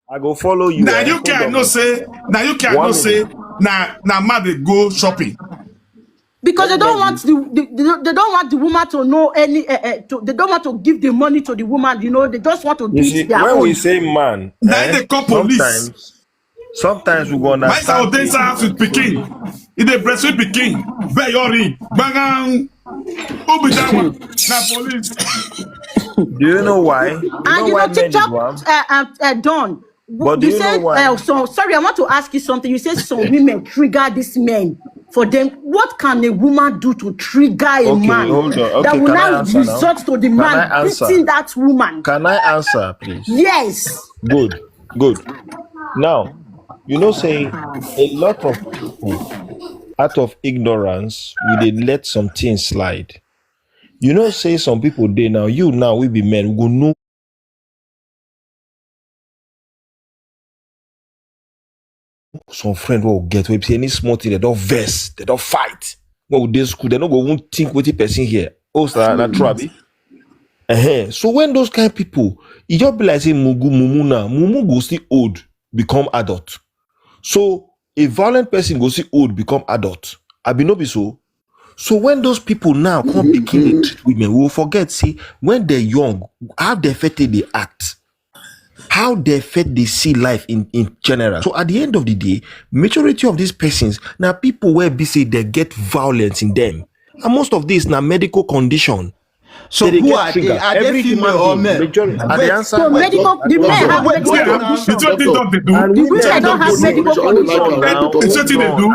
I go follow you. Now you can no say. Now you can no say. Now man they go shopping. Because they don't want they don't want the woman to know any. They don't want to give the money to the woman. You know, they just want to do it their when own. we say man, Now they call police. Sometimes we go understand. My son house with Peking. If they breastfeed Peking, bear your ring, bang. Who be that one? Now police. Do you know why? And you know TikTok done. But you say, so sorry, I want to ask you something. You say some women trigger these men. For them, what can a woman do to trigger a man that will now resort to the man beating that woman? Can I answer, please? Yes. Good. Now, you know, say a lot of people, out of ignorance, we they let some things slide. You know, say some people they now we be men, we go know. Some friend will get we any small thing, they don't verse, they don't fight. Well, they school, they don't go won't think what the person here. Oh, that trouble. So when those kind of people, it just be like say mumu go still old, become adult. So a violent person go see old, become adult. I be no be so. So when those people now come begin to treat women, we will forget, see, when they're young, how they affected they act. How they see life in general. So at the end of the day, majority of these persons now people where busy they get violence in them. And most of this now medical condition. So who are they? Are they female or men? The answer. So medical, the men have medical condition. The women don't have medical condition. It's what they do.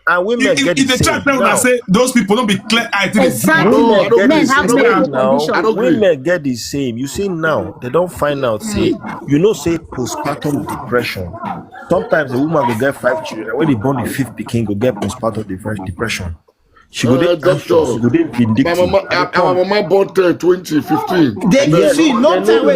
And women get in the chat now and say those people don't be clear. Exactly. Men have medical condition. Women get the same. You see now, they don't find out. Say, you know, say postpartum depression. Sometimes a woman will get 5 children. When they born the 5th pikin, will get postpartum depression. She go vindictive. Our mama born 2015. They see no time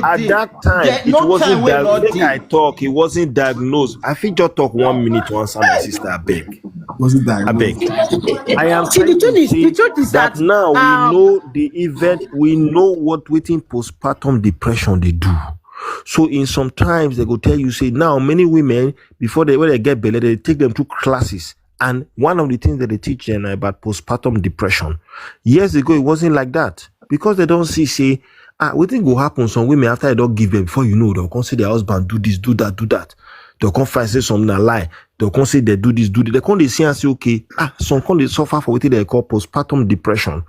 at that time it wasn't diagnosed. I talk, it wasn't diagnosed. I think just talk 1 minute to answer my sister. I beg. Wasn't diagnosed. I beg. I am see the truth is that now we know the event. We know what Wetin postpartum depression they do. So in sometimes they go tell you say now many women before when they get belly they take them to classes. And one of the things that they teach them about postpartum depression. Years ago, it wasn't like that. Because they don't say, what thing will happen some women after they don't give birth, before you know, they'll come say their husband do this, do that. They'll come find say something a lie. They'll come say they do this, do that. They come they see and say, okay, some come they suffer for what they call postpartum depression.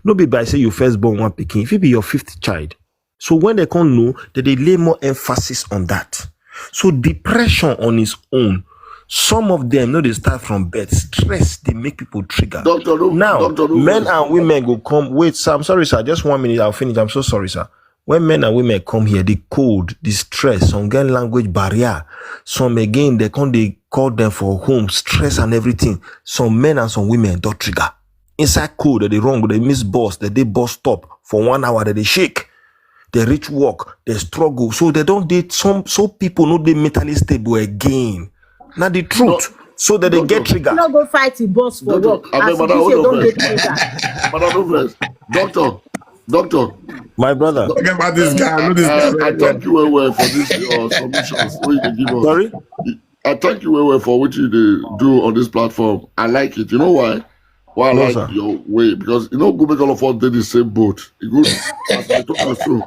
No be by say you first born one pikin, if it be your 5th child. So when they come know, that they lay more emphasis on that. So depression on its own, some of them know they start from birth. Stress they make people trigger. Now, men and women go come. Wait, sir, I'm sorry, sir. Just 1 minute, I'll finish. I'm so sorry, sir. When men and women come here, the cold, the stress, some get language barrier. Some again, they call them for home, stress and everything. Some men and some women don't trigger. Inside cold, they wrong, they miss bus, they bus stop for 1 hour, they shake. They reach work, they struggle. So they don't date so people know they mentally stable again. Now the truth, so that they get triggered. Not go fight the boss for work. Don't get triggered. Doctor. My brother. Talk about this guy. I thank you well for this submissions. Sorry? I thank you well for what you do on this platform. I like it. You know why? Why I like your way? Because you know, go make all of us did the same boat. It goes as I told you so.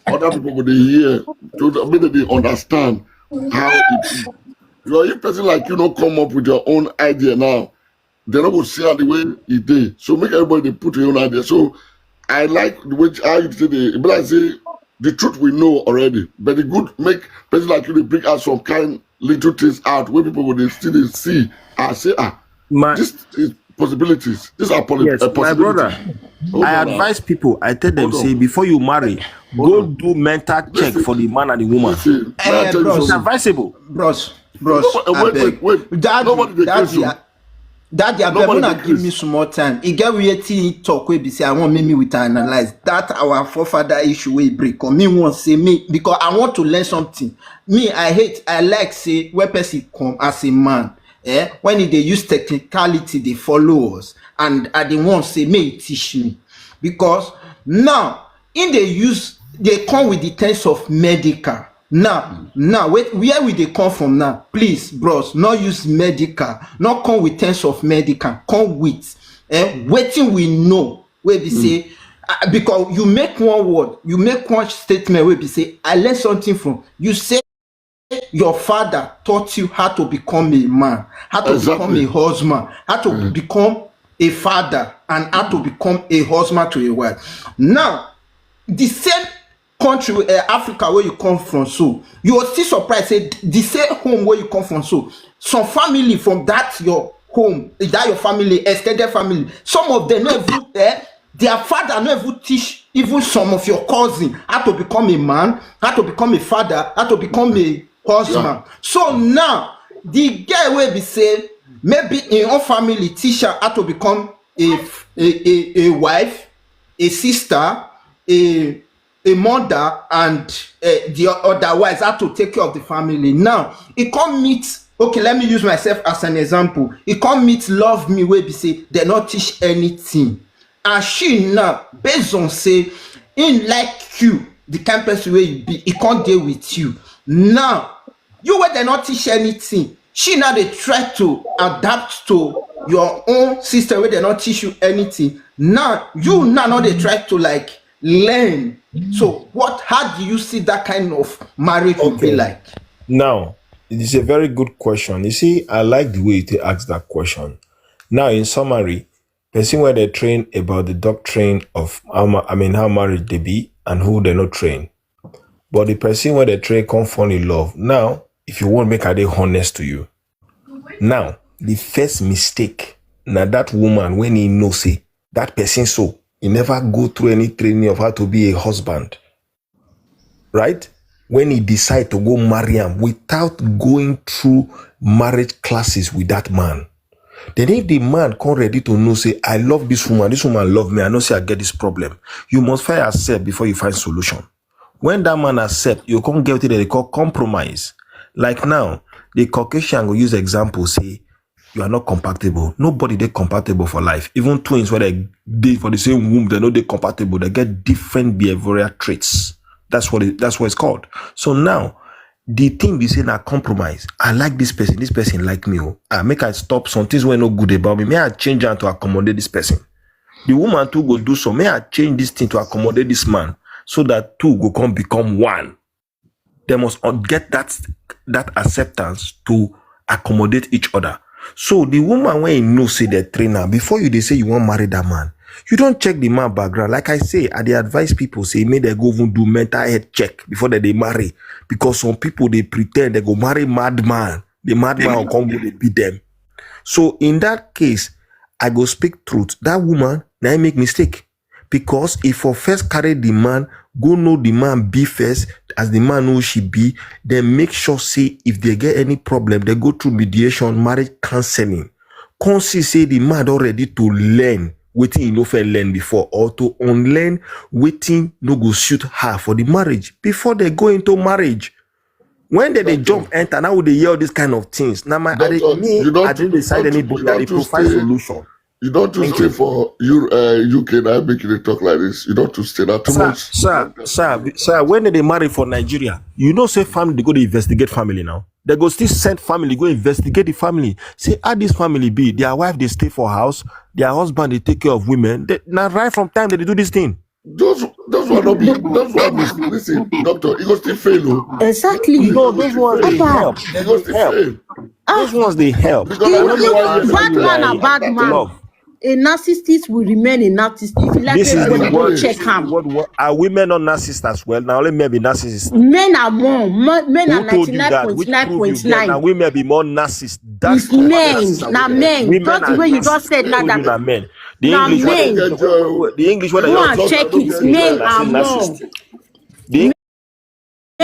Other people would hear to make they understand how it is. You know, if person like you don't come up with your own idea now, they're not going to see how the way you did. So make everybody put your own idea. So I like the way how you say but I say the truth we know already. But the good make person like you they bring out some kind little things out where people will still see and say, this is possibilities. These are possibilities. My brother, I advise people, I tell them, say before you marry, go do mental check for the man and the woman. It's advisable. Bros. Wait. Daddy, I better give me some more time. It get weird talk we be say I want me with analyze that our forefather issue we break. Or me want say me because I want to learn something. Me, I like say where person come as a man. When they use technicality, they follow us, and I didn't want say me teach me because now in they come with the terms of medical. Now, wait, where we they come from now? Please, bros, not use medical, not come with terms of medical, come with wetin we know. Where we say, because you make one word, you make one statement where we say, I learned something from you. Say your father taught you how to become a man, how to become a husband, how to become a father, and how to become a husband to a wife. Now, the same country, Africa, where you come from, so you are still surprised. Say the same home where you come from, so some family from that your home, that your family, extended family, some of them never their father never teach even some of your cousin how to become a man, how to become a father, how to become a husband. Yeah. So now the guy will be say maybe in your family teach her how to become a wife, a sister, a mother, and the otherwise how to take care of the family. Now it come meet, okay, let me use myself as an example. It come meet love me where be say they not teach anything, and she now based on say in like you the campus where you be, it can't deal with you. Now you where they not teach anything, she now they try to adapt to your own sister where they not teach you anything. Now you now they try to like learn. So how do you see that kind of marriage would be like? Now it is a very good question. You see, I like the way you ask that question. Now in summary, person where they train about the doctrine of how marriage they be and who they not train, but the person where they train come fall in love. Now if you want make a day honest to you, now the first mistake now that woman when he know say that person so he never go through any training of how to be a husband, right? When he decide to go marry him without going through marriage classes with that man, then if the man come ready to know say I love this woman love me, I know say I get this problem, you must first accept before you find solution. When that man accept, you come get what they call compromise. Like now the Caucasian will use example, say you are not compatible. Nobody they compatible for life. Even twins where they for the same womb, they know they compatible. They get different behavioral traits. That's what it's called. So now the thing we say now compromise. I like this person like me. I make I stop some things were no good about me. May I change her to accommodate this person? The woman too go do so. May I change this thing to accommodate this man so that two go come become one? They must get that acceptance to accommodate each other. So the woman when you know say the trainer before you they say you want to marry that man, you don't check the man background. Like I say, I they advise people say may they go even do mental health check before they marry, because some people they pretend they go marry madman. The madman will come go they beat them. So in that case, I go speak truth. That woman now make mistake, because if for first carry the man, go know the man be first as the man who she be, then make sure say if they get any problem, they go through mediation, marriage counseling. Consi say the man already to learn wetin he no fit learn before, or to unlearn wetin no go suit her for the marriage before they go into marriage. When they jump enter, now they hear all these kind of things. Now I didn't decide anybody. I provide solution. You don't to stay for UK now making it talk like this. You don't to stay that too much. Sir, when they marry for Nigeria, you know say family they go to investigate family now. They go still send family, go investigate the family. Say how this family be, their wife they stay for house, their husband they take care of women. Now right from time they do this thing. Those one not be. That's why listen, doctor. You go still fail. Exactly. You know those ones they help. You go still fail. Those ones they help. Bad man a bad man. A narcissist will remain a narcissist. If you like, this is the word. Check him. Are women not narcissists as well? Now let me be narcissists. Men are more. Men are 99.9.9. Now women be more narcissists. That's men. Now men. That's the way you just said. Now that men. The English word. Go and check it. Men are more.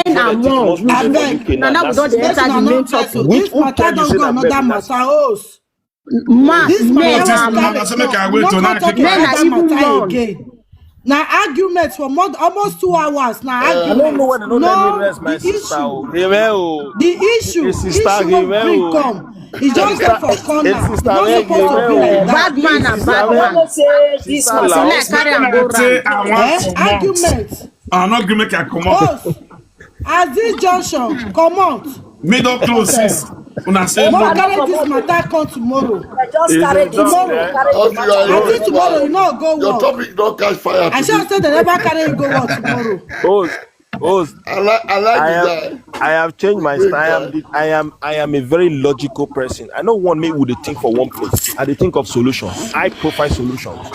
Men are more. Now we don't enter the main topic. This matter don't go another matter. Men are even more. Again. Now arguments for almost 2 hours. Now I don't know when I don't let me rest, my sister. The issue will come. It's just there for corner. It's not supposed to be like that. Bad man and bad man. This carry and go round. Arguments. I'm not going to make a come up. At this junction, come out. Middle close, sis. Una say No no. carry this matter come tomorrow. Just carry this tomorrow. I think tomorrow you know go Your work. topic don't catch fire. I shall say they never carry you go work tomorrow. I like this guy. I have changed my style. I am a very logical person. I don't want me with a think for one place. I think of solutions. I provide solutions.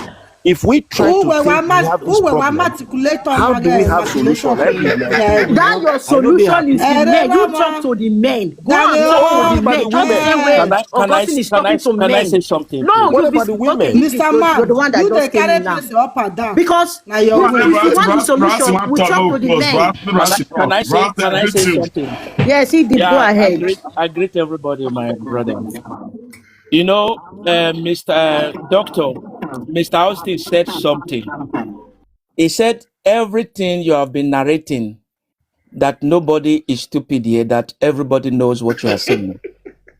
If we try to think we have this problem, how do we have solution? That your solution is the men. You talk to the men. Go and talk to the men. Just the way Augustine is talking to men. Can I say something? No, what about the women? Mr. Man, you're the one that you just came in now. Up and down. Because if you want the solution, we talk to the men. Can I say something? Yes, he did. Go ahead. I greet everybody, my brother. You know, Mr. Doctor, Mr. Austin said something. He said everything you have been narrating, that nobody is stupid here, that everybody knows what you are saying.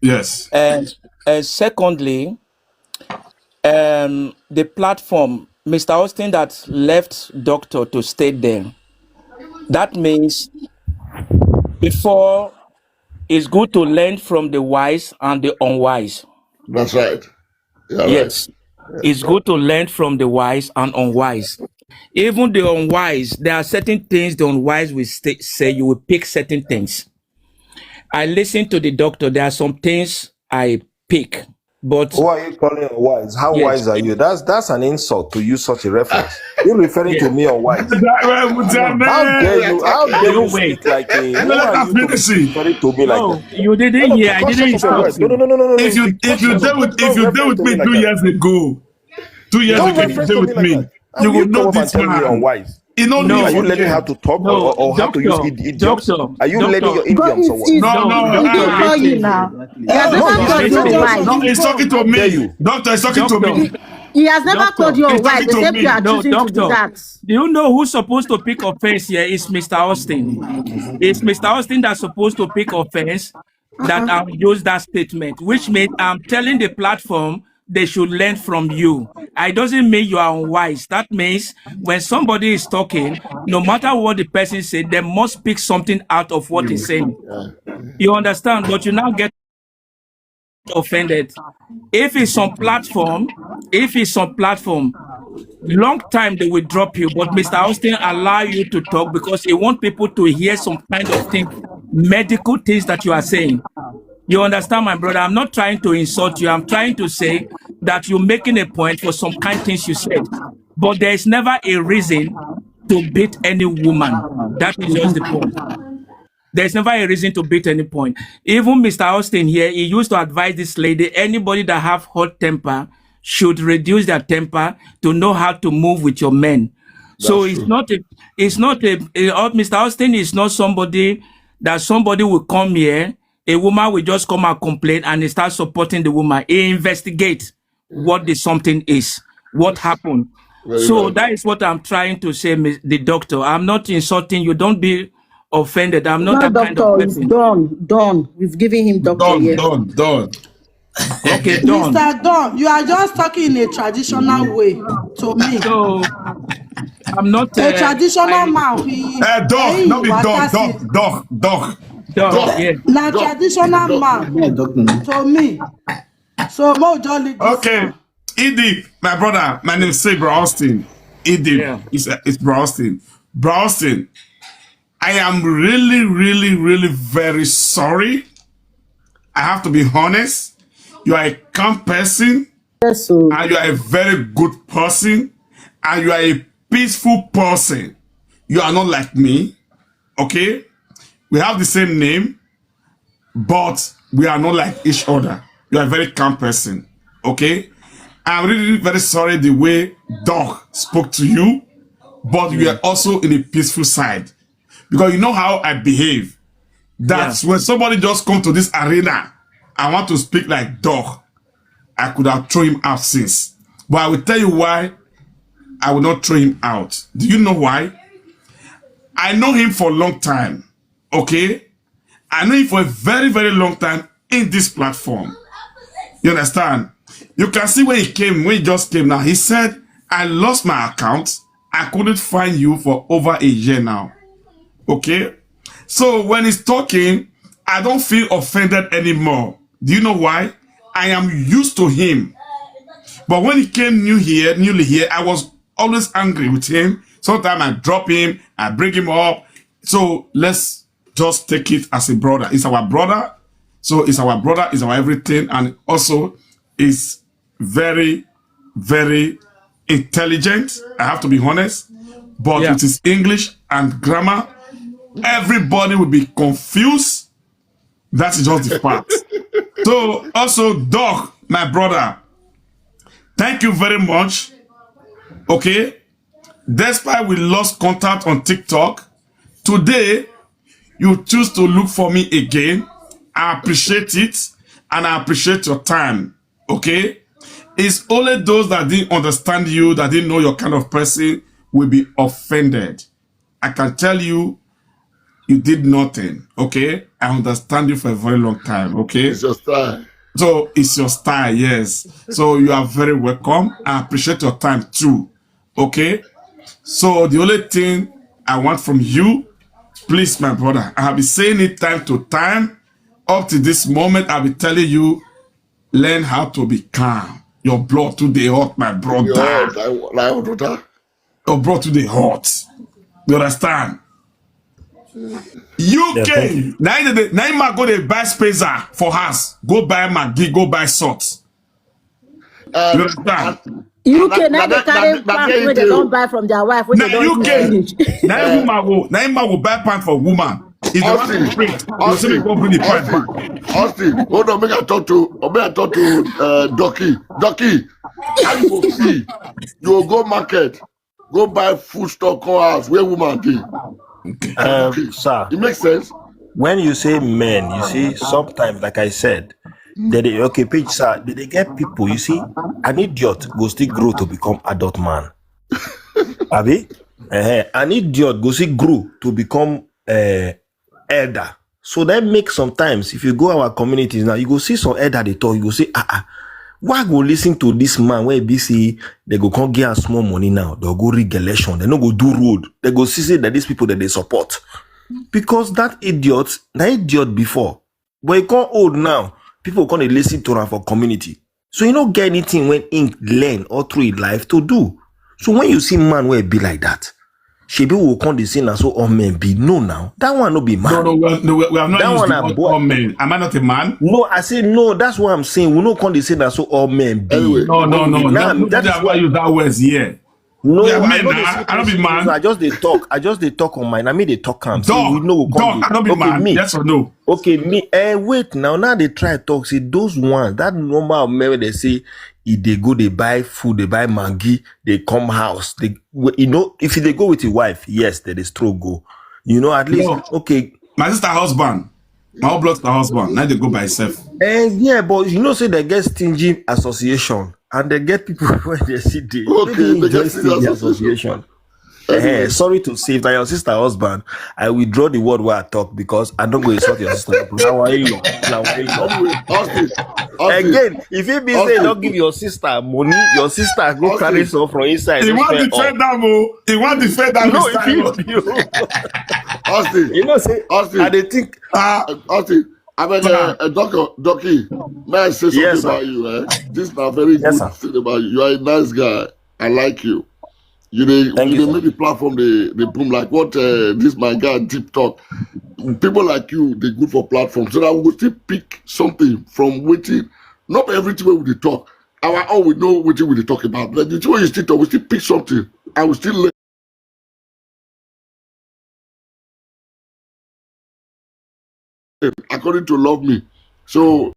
Yes. And secondly, the platform, Mr. Austin that left Doctor to stay there, that means before it's good to learn from the wise and the unwise. That's right. Yeah, yes. Right. It's good to learn from the wise and unwise. Even the unwise, there are certain things the unwise will say, you will pick certain things. I listen to the doctor, there are some things I pick, but... Who are you calling unwise? How wise are you? That's an insult to use such a reference. You're referring to me unwise. How dare you speak like a... Who are you referring to me like that? You didn't hear, I didn't insult you. No. If you dealt with me 2 years ago, 2 years ago, if you dealt with me, you will know this man. Unwise. You know, are you learning how to talk or how to use idioms? Are you learning your idioms or what? No, he's talking to me. Doctor is talking to me. He has never called you unwise, except you are choosing to do that. Do you know who's supposed to pick offense here? It's Mr. Austin. It's Mr. Austin that's supposed to pick offense that I'll use that statement, which means I'm telling the platform they should learn from you. It doesn't mean you are unwise. That means when somebody is talking, no matter what the person said, they must pick something out of what he's saying. You understand? But you now get offended. If it's on platform, long time they will drop you, but Mr. Austin allow you to talk because he wants people to hear some kind of thing, medical things that you are saying. You understand, my brother? I'm not trying to insult you. I'm trying to say that you're making a point for some kind of things you said. But there is never a reason to beat any woman. That is just the point. There's never a reason to beat any point. Even Mr. Austin here, he used to advise this lady, anybody that have hot temper should reduce their temper to know how to move with your men. So Mr. Austin is not somebody that somebody will come here, a woman will just come and complain and start supporting the woman. He investigates what the something is, what happened. So that is what I'm trying to say, the doctor. I'm not insulting you. Don't be offended. I'm not that kind of person. Done. We've given him doctor. Done. Okay, done. Mr. Don, you are just talking in a traditional way to me. So I'm not a traditional man. Dog, not be dog. Yeah. Now traditional man to me. So more jolly. Okay, Edie, my brother, my name is Bro Austin. Edie, it's Bro Austin. Bro Austin, I am really very sorry. I have to be honest. You are a calm person, and you are a very good person, and you are a peaceful person. You are not like me, okay? We have the same name, but we are not like each other. You are a very calm person, okay? I'm really very sorry the way Doc spoke to you, but you are also in a peaceful side. Because you know how I behave. That's when somebody just come to this arena, I want to speak like Doc, I could have thrown him out since. But I will tell you why I will not throw him out. Do you know why? I know him for a long time. Okay, I know him for a very long time in this platform. You understand? You can see when he just came now. He said, I lost my account. I couldn't find you for over a year now. Okay, So when he's talking, I don't feel offended anymore. Do you know why? I am used to him. But when he came newly here, I was always angry with him. Sometimes I drop him, I bring him up. So let's just take it as a brother. It's our brother. So it's our brother, it's our everything. And also, it's very, very intelligent. I have to be honest. But with his English and grammar, everybody will be confused. That's just the fact. So also, Doc, my brother, thank you very much. Okay. Despite we lost contact on TikTok, today you choose to look for me again. I appreciate it, and I appreciate your time. Okay. It's only those that didn't understand you, that didn't know your kind of person, will be offended. I can tell you, you did nothing. Okay. I understand you for a very long time. Okay. It's your style. So it's your style, yes. So you are very welcome. I appreciate your time too. Okay. So the only thing I want from you, please, my brother, I have been saying it time to time. Up to this moment, I'll be telling you, learn how to be calm. Your blood today hot, my brother. Your blood today hot. You understand? UK, now go to buy spacer for house. Go buy Maggi, go buy salt. You understand? UK now they carry pants where they don't buy from their wife. Now UK, now will buy pants for woman. If they want to print, you see me go bring the pants back. Austin, hold on, make I talk to Ducky. Ducky, how you go see? You go market, go buy food stock house where woman dey. Okay. Sir, it makes sense. When you say men, you see, sometimes, like I said, page, sir, they get people, you see, an idiot go still grow to become adult man. Abi? An idiot go still grow to become elder. So that makes sometimes, if you go our communities now, you go see some elder they talk, you go say, why go listen to this man where be see they go come get small money now, they'll go rig election, they no go do road, they go see that these people that they support. Because that idiot before, but he can't old now, people can't listen to him for community. So you don't get anything when he learn or through his life to do. So when you see man where it be like that, Shebi will come the same as so all men be. No, now that one no be man. No, we have not that used the word all men. Am I not a man? No, I say no. That's what I'm saying. We no come the same as so all men be. Anyway, no. That's why you use that words here. No, I don't be man. I just they talk on mine. I mean they talk calm. So we know I don't be man. Me. Yes or no? Okay, me. Wait now they try talk. See those ones that number of men they say. If they go, they buy food, they buy Maggi, they come house. If they go with your wife, yes, there is struggle. At least, okay. My sister husband, my whole blood husband, now they go by itself. Yeah, but say they get stingy association, and they get people when they see they get stingy association. Sorry to say, if your sister husband, I withdraw the word where I talk because I don't go insult your sister. Now Austin. Again, if you be say don't give your sister money, your sister go carry some from inside. He want to defend that, He want to defend that. No, if you Austin, say Austin, and they think Austin. I mean, Ducky, may I say something about you? This is a very good thing about you. You are a nice guy. I like you. You make the platform they boom like what this my guy deep talk. People like you, they good for platforms. So that we will still pick something from Wetin. Not everything we will talk. Our own we know Wetin we talk about. Like the two you still talk, we still pick something. I will still learn according to love me. So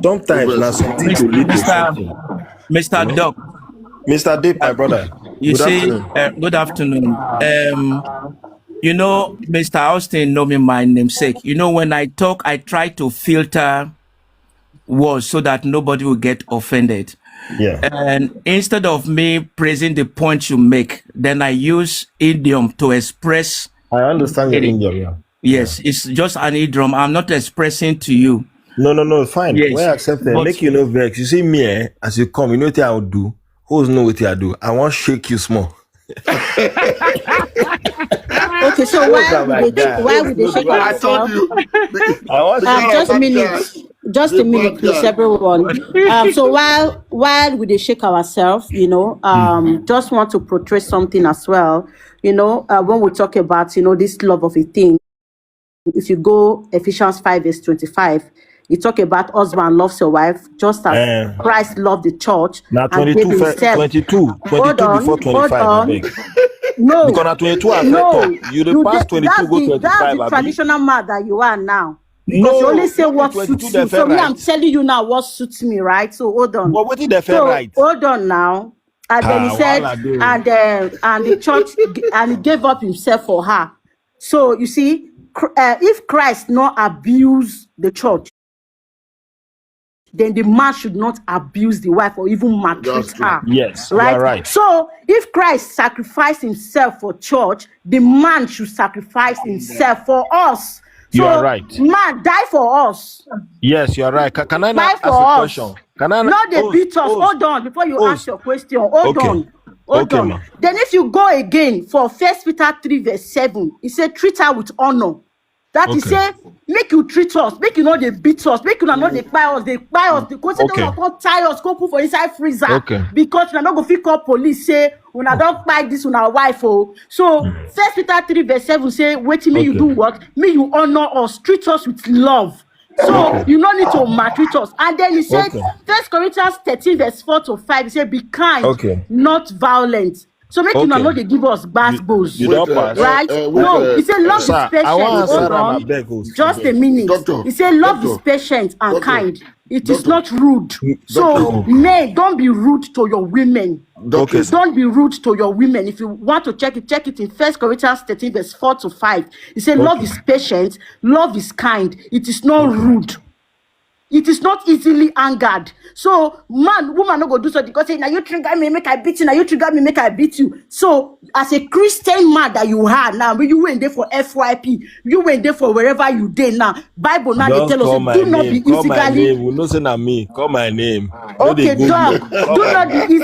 sometimes now something to lead to something. Mr. Doc. Mr. Deep, my brother. You see, good afternoon. Mr. Austin know me my namesake. When I talk, I try to filter words so that nobody will get offended. Yeah. And instead of me praising the point you make, then I use idiom to express. I understand your idiom, yeah. Yes, it's just an idiom. I'm not expressing to you. No, fine. Yes. Well, accept it. Make you no vex. You see me, as you come, you know what I will do. Who's know what I do? I want to shake you small. Okay, so why would they shake I told ourselves? you. Just a minute, please, everyone. So while we shake ourselves, just want to portray something as well. When we talk about this love of a thing, if you go Ephesians 5:25, you talk about husband loves your wife just as Christ loved the church. Now and gave himself. 22 before 25. No, because now 22 you the past 22 go 25. That's the traditional man that you are now. Because you only say what suits you. So me, I'm telling you now what suits me, right? So hold on. But what did they fair right? Hold on now. And then he said, and the church, and he gave up himself for her. So you see, if Christ not abuse the church, then the man should not abuse the wife or even maltreat her. Yes, right? You are right. So if Christ sacrificed himself for church, the man should sacrifice himself for us. You are right. Man, die for us. Yes, you are right. Can I ask a question? Not they beat us. Hold on before you ask your question. Hold on. Man. Then if you go again for 1 Peter 3:7, it said treat her with honor. That is say, make you treat us, make you know they beat us, make you know they buy us, because they don't tie us, go put for inside freezer. Because you're not going to call police, say, when I don't buy this on our wife. Oh. So 1 Peter 3:7 say, wait till me you do what? Me you honor us, treat us with love. So you don't need to maltreat us. And then he said, 1 Corinthians 13:4-5, he said, be kind, not violent. So make you know they give us bass you don't pass. Right? No, he said love is patient. Hold on. Just a minute. He said love is patient and kind. It is not rude. So men, don't be rude to your women. Don't be rude to your women. If you want to check it in 1 Corinthians 13:4-5. He said love is patient, love is kind. It is not rude. It is not easily angered. So, woman no go do something because say, now you trigger me, make I beat you. Now you trigger me, make I beat you. So, as a Christian man that you are now, you went there for FYP, you went there for wherever you did now. Bible now they tell us, do not be easily. Call my name. We no say na me. Call my name. Okay, dog. Do not be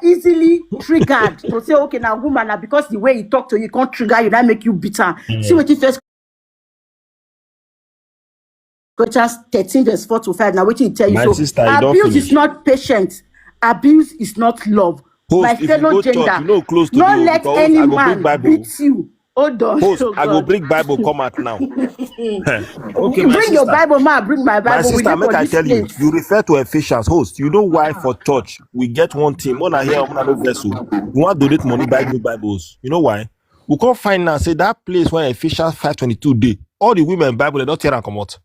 easily triggered to say, okay, now woman, now because the way you talk to you can't trigger you, that make you bitter. See what it first. Corinthians 13:4-5. Now, what you tell you? My sister, abuse is not patient. Abuse is not love. Host, my fellow gender, church, close to don't let any man beat you. Hold on. Host, I go bring Bible. Come out now. Okay, bring your Bible, man. Bring my Bible. My sister, make I tell you. You refer to Ephesians. Host, you know why for church we get one team. When I hear one other vessel, we want to donate money buy new Bibles. You know why? We can't find now. Say that place where Ephesians 5:22 day. All the women Bible they don't tear and come out.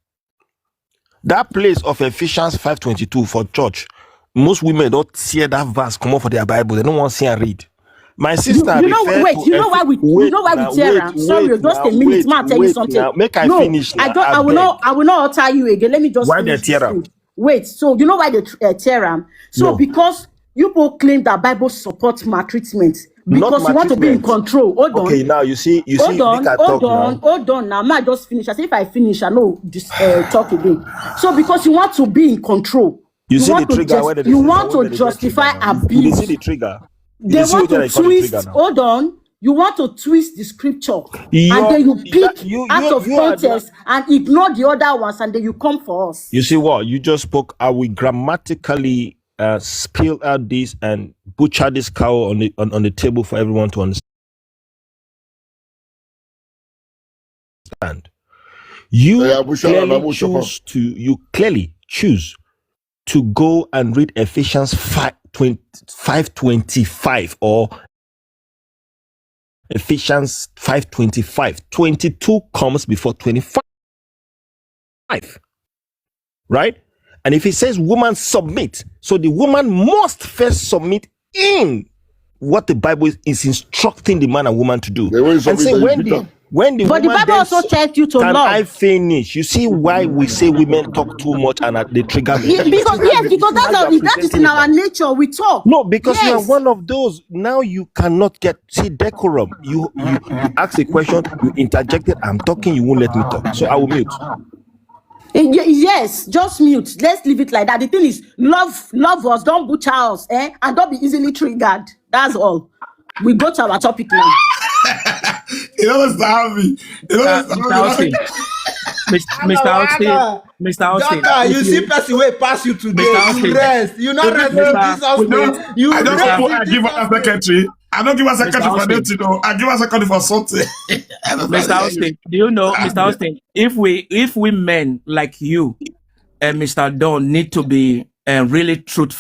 That place of Ephesians 5:22 for church, most women don't tear that verse come out for their Bible. They don't want to see and read. My sister, you know why we tear am? Sorry, just a minute. Man, tell you something. Now, make I finish. Now, I will not utter you again. Let me just. Why they tear am? Wait. So you know why they tear am? So because you both claim that Bible supports maltreatment. Because you want to be in control. Hold on. Okay, now you see. Hold on. Now, I just finish. As if I finish, I know this talk again. So because you want to be in control, you see the trigger. You want to justify abuse. You see the trigger. They want to twist. Hold on. You want to twist the scripture, and then you pick out of context and ignore the other ones, and then you come for us. You see what you just spoke? Are we grammatically spill out this and butcher this cow on the table for everyone to understand? You clearly choose to go and read Ephesians 5:25 or Ephesians 5:25. 22 comes before 25, right? And if it says woman submit, so the woman must first submit in what the Bible is instructing the man and woman to do. And say when the but the Bible also tells you to love. I finish? You see why we say women talk too much and they trigger me? Because that is in our nature. We talk. No, because you are one of those. Now you cannot see decorum. You ask a question, you interject it. I'm talking, you won't let me talk. So I will mute. Yes, just mute. Let's leave it like that. The thing is, love us, don't butcher us, and don't be easily triggered. That's all. We go to our topic now. You know what's happening? You know what's Mr. Austin. Mr. Austin. Doctor, you see person wey pass you today, you rest. You not rest in Jesus' name. You I don't rest put, I in give her a Jesus' secretary. I don't give her a secretary for Austin. nothing, though. I give her a secretary for something. Mr. Austin, do you know, Mr. Austin, if we men like you and Mr. Don need to be really truthful